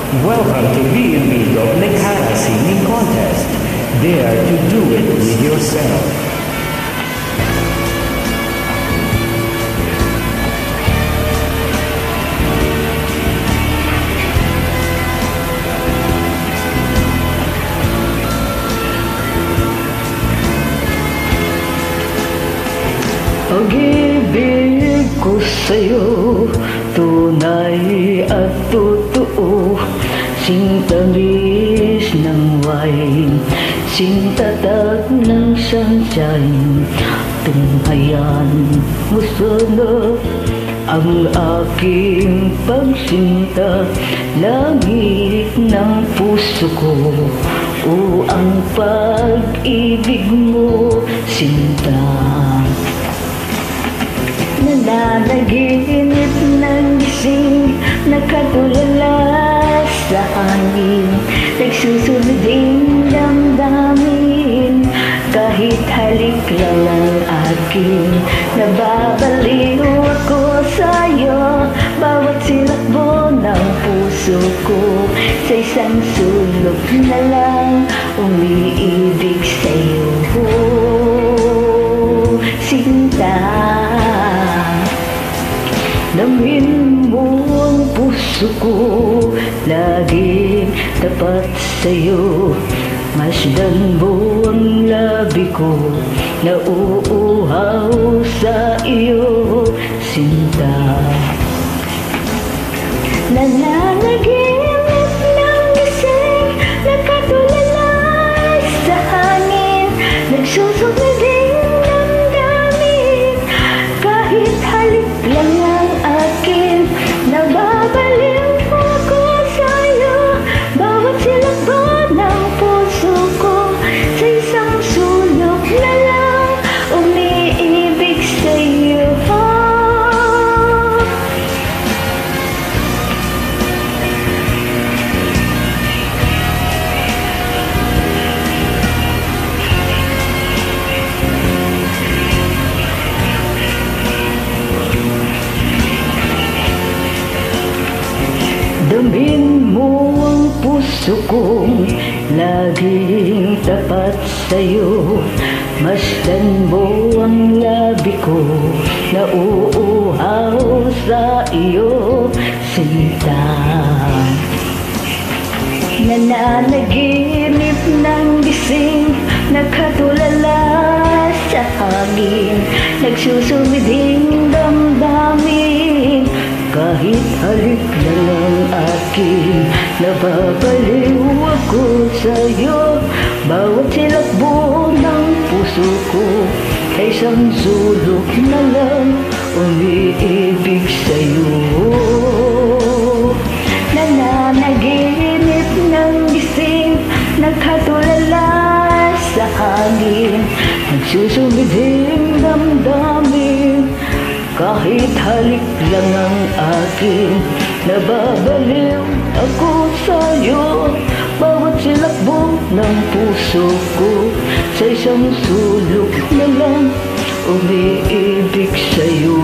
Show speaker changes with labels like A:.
A: Welcome to B&B Dog Lekara Singing Contest. Dare to do it with yourself.
B: Pag-ibig ko sa'yo, tunay at totoo. Sintamis ng wine, sintatag ng sunshine. Tunghayan mo sana ang aking pagsinta. Langit ng puso ko, o ang pag-ibig mo, sinta. Nananaginip ng gising, nakatulala sa hangin. Nagsusunod din damdamin, kahit halik lang ang akin. Nababaliw ako sa'yo, bawat silakbo ng puso ko. Sa isang sulok na lang, umiibig sa'yo, sinta. Lamin mo ang puso ko, laging tapat sa'yo. Masdan mo ang labi ko, nauuhaw sa iyo, sinta. Nananaginip ng gising, nakatulala sa hangin. Nagsusunod din damdamin, kahit halik lang ang akin. Nababaliw ako sa'yo, bawat silakbo ng puso ko. Sa isang sulok na lang, umiibig sa'yo. Damin mo ang puso kong laging tapat sa'yo. Masdan mo ang labi ko, nauuhaw sa iyo, sinta. Nananaginip ng gising, nakatulala sa hangin. Nagsusumiding damdamin, kahit halik lang ang akin. Nababaliw ako sa'yo, bawat silakbo ng puso ko. Sa isang sulok na lang, umiibig sa'yo. Nananaginip ng gising, nakatulala sa hangin. Nagsusumiding damdamin, kahit halik lang ang akin. Nababaliw ako sa'yo, bawat silakbo ng puso ko. Sa isang sulok na lang, umiibig sa'yo.